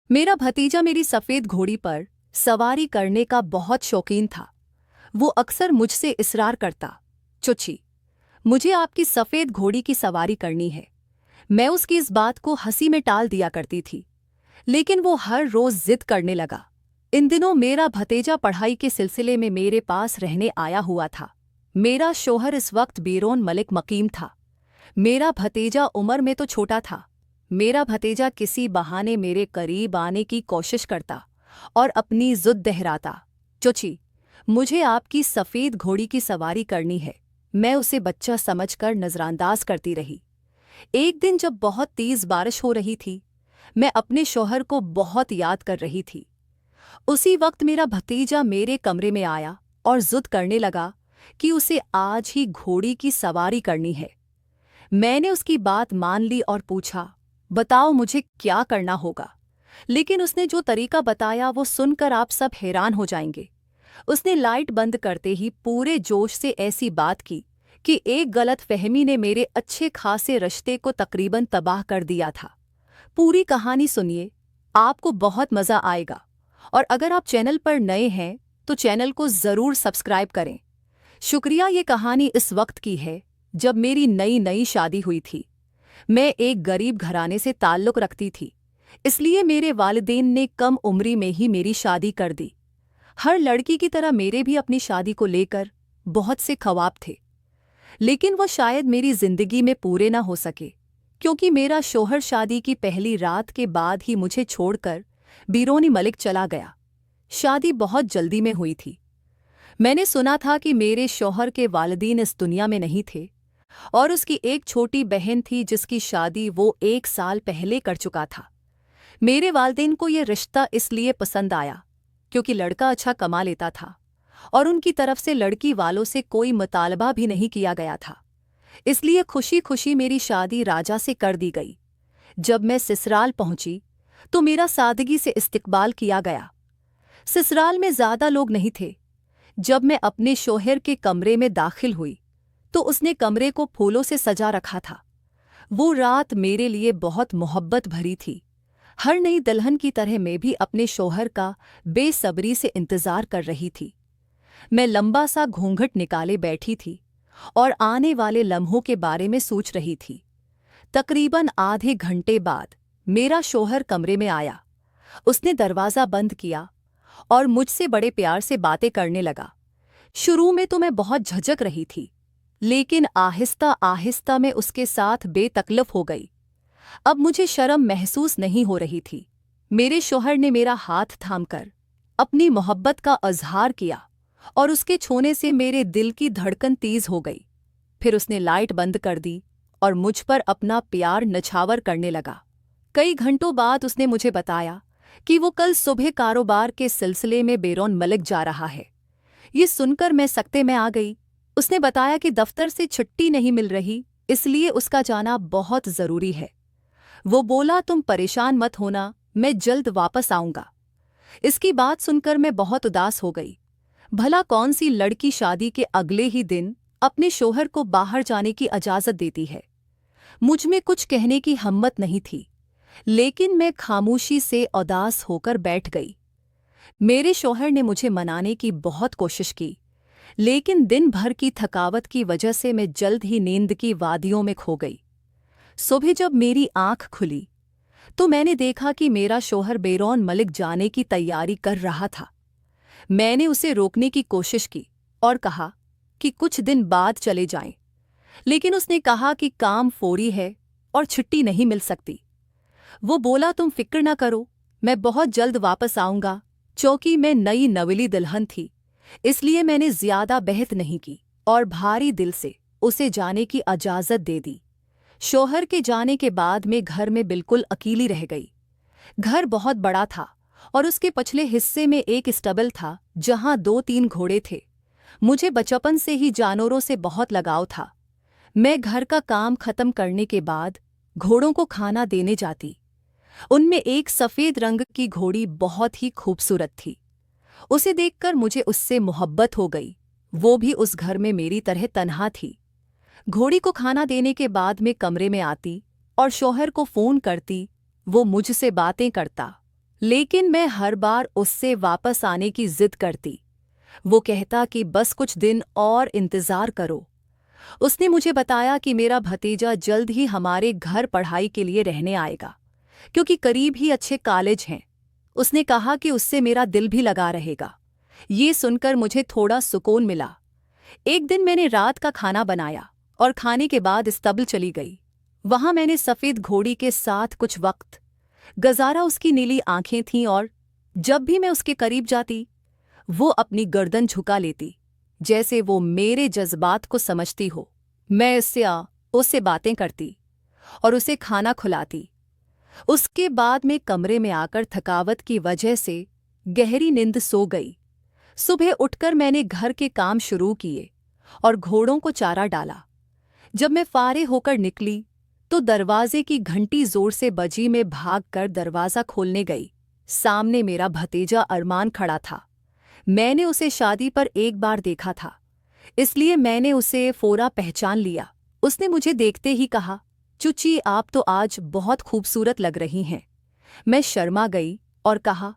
मेरा भतीजा मेरी सफ़ेद घोड़ी पर सवारी करने का बहुत शौकीन था। वो अक्सर मुझसे इसरार करता, चुची, मुझे आपकी सफ़ेद घोड़ी की सवारी करनी है। मैं उसकी इस बात को हंसी में टाल दिया करती थी, लेकिन वो हर रोज़ जिद करने लगा। इन दिनों मेरा भतीजा पढ़ाई के सिलसिले में मेरे पास रहने आया हुआ था। मेरा शौहर इस वक्त बेरोन मलिक मकीम था। मेरा भतीजा उम्र में तो छोटा था। मेरा भतीजा किसी बहाने मेरे करीब आने की कोशिश करता और अपनी ज़ुद दोहराता, चुची, मुझे आपकी सफ़ेद घोड़ी की सवारी करनी है। मैं उसे बच्चा समझकर नज़रानदाज करती रही। एक दिन जब बहुत तेज़ बारिश हो रही थी, मैं अपने शौहर को बहुत याद कर रही थी। उसी वक्त मेरा भतीजा मेरे कमरे में आया और ज़ुद करने लगा कि उसे आज ही घोड़ी की सवारी करनी है। मैंने उसकी बात मान ली और पूछा, बताओ मुझे क्या करना होगा। लेकिन उसने जो तरीका बताया वो सुनकर आप सब हैरान हो जाएंगे। उसने लाइट बंद करते ही पूरे जोश से ऐसी बात की कि एक गलत फहमी ने मेरे अच्छे खासे रिश्ते को तकरीबन तबाह कर दिया था। पूरी कहानी सुनिए, आपको बहुत मज़ा आएगा। और अगर आप चैनल पर नए हैं तो चैनल को ज़रूर सब्सक्राइब करें। शुक्रिया। ये कहानी इस वक्त की है जब मेरी नई नई शादी हुई थी। मैं एक गरीब घराने से ताल्लुक़ रखती थी, इसलिए मेरे वालिदैन ने कम उम्री में ही मेरी शादी कर दी। हर लड़की की तरह मेरे भी अपनी शादी को लेकर बहुत से ख्वाब थे, लेकिन वो शायद मेरी ज़िंदगी में पूरे ना हो सके, क्योंकि मेरा शौहर शादी की पहली रात के बाद ही मुझे छोड़कर बिरोनी मलिक चला गया। शादी बहुत जल्दी में हुई थी। मैंने सुना था कि मेरे शौहर के वालिदैन इस दुनिया में नहीं थे और उसकी एक छोटी बहन थी जिसकी शादी वो 1 साल पहले कर चुका था। मेरे वालिदैन को यह रिश्ता इसलिए पसंद आया क्योंकि लड़का अच्छा कमा लेता था और उनकी तरफ से लड़की वालों से कोई मुतालबा भी नहीं किया गया था। इसलिए खुशी खुशी मेरी शादी राजा से कर दी गई। जब मैं ससुराल पहुंची तो मेरा सादगी से इस्तकबाल किया गया। ससुराल में ज़्यादा लोग नहीं थे। जब मैं अपने शौहर के कमरे में दाखिल हुई तो उसने कमरे को फूलों से सजा रखा था। वो रात मेरे लिए बहुत मोहब्बत भरी थी। हर नई दुल्हन की तरह मैं भी अपने शौहर का बेसब्री से इंतज़ार कर रही थी। मैं लंबा सा घूंघट निकाले बैठी थी और आने वाले लम्हों के बारे में सोच रही थी। तकरीबन आधे घंटे बाद मेरा शौहर कमरे में आया। उसने दरवाज़ा बंद किया और मुझसे बड़े प्यार से बातें करने लगा। शुरू में तो मैं बहुत झिझक रही थी, लेकिन आहिस्ता आहिस्ता मैं उसके साथ बेतकल्लफ हो गई। अब मुझे शर्म महसूस नहीं हो रही थी। मेरे शौहर ने मेरा हाथ थामकर अपनी मोहब्बत का इजहार किया और उसके छूने से मेरे दिल की धड़कन तेज हो गई। फिर उसने लाइट बंद कर दी और मुझ पर अपना प्यार नछावर करने लगा। कई घंटों बाद उसने मुझे बताया कि वो कल सुबह कारोबार के सिलसिले में बेरोन मलिक जा रहा है। ये सुनकर मैं सकते में आ गई। उसने बताया कि दफ्तर से छुट्टी नहीं मिल रही, इसलिए उसका जाना बहुत ज़रूरी है। वो बोला, तुम परेशान मत होना, मैं जल्द वापस आऊँगा। इसकी बात सुनकर मैं बहुत उदास हो गई। भला कौन सी लड़की शादी के अगले ही दिन अपने शौहर को बाहर जाने की इजाज़त देती है। मुझ में कुछ कहने की हिम्मत नहीं थी, लेकिन मैं खामोशी से उदास होकर बैठ गई। मेरे शौहर ने मुझे मनाने की बहुत कोशिश की, लेकिन दिन भर की थकावट की वजह से मैं जल्द ही नींद की वादियों में खो गई। सुबह जब मेरी आंख खुली तो मैंने देखा कि मेरा शौहर बेरोन मलिक जाने की तैयारी कर रहा था। मैंने उसे रोकने की कोशिश की और कहा कि कुछ दिन बाद चले जाएं, लेकिन उसने कहा कि काम फौरी है और छुट्टी नहीं मिल सकती। वो बोला, तुम फिक्र न करो, मैं बहुत जल्द वापस आऊँगा। चूंकि मैं नई नवेली दुल्हन थी, इसलिए मैंने ज़्यादा बहस नहीं की और भारी दिल से उसे जाने की इजाज़त दे दी। शौहर के जाने के बाद मैं घर में बिल्कुल अकेली रह गई। घर बहुत बड़ा था और उसके पिछले हिस्से में एक स्टबल था जहाँ 2-3 घोड़े थे। मुझे बचपन से ही जानवरों से बहुत लगाव था। मैं घर का काम खत्म करने के बाद घोड़ों को खाना देने जाती। उनमें एक सफ़ेद रंग की घोड़ी बहुत ही खूबसूरत थी। उसे देखकर मुझे उससे मोहब्बत हो गई। वो भी उस घर में मेरी तरह तन्हा थी। घोड़ी को खाना देने के बाद मैं कमरे में आती और शौहर को फ़ोन करती। वो मुझसे बातें करता, लेकिन मैं हर बार उससे वापस आने की जिद करती। वो कहता कि बस कुछ दिन और इंतजार करो। उसने मुझे बताया कि मेरा भतीजा जल्द ही हमारे घर पढ़ाई के लिए रहने आएगा, क्योंकि करीब ही अच्छे कॉलेज हैं। उसने कहा कि उससे मेरा दिल भी लगा रहेगा। ये सुनकर मुझे थोड़ा सुकून मिला। एक दिन मैंने रात का खाना बनाया और खाने के बाद इस्तबल चली गई। वहां मैंने सफेद घोड़ी के साथ कुछ वक्त गुजारा। उसकी नीली आंखें थीं और जब भी मैं उसके करीब जाती, वो अपनी गर्दन झुका लेती, जैसे वो मेरे जज्बात को समझती हो। मैं उससे बातें करती और उसे खाना खिलाती। उसके बाद मैं कमरे में आकर थकावट की वजह से गहरी नींद सो गई। सुबह उठकर मैंने घर के काम शुरू किए और घोड़ों को चारा डाला। जब मैं फारे होकर निकली तो दरवाजे की घंटी जोर से बजी। मैं भागकर दरवाज़ा खोलने गई। सामने मेरा भतीजा अरमान खड़ा था। मैंने उसे शादी पर एक बार देखा था, इसलिए मैंने उसे फौरा पहचान लिया। उसने मुझे देखते ही कहा, चुची आप तो आज बहुत खूबसूरत लग रही हैं। मैं शर्मा गई और कहा,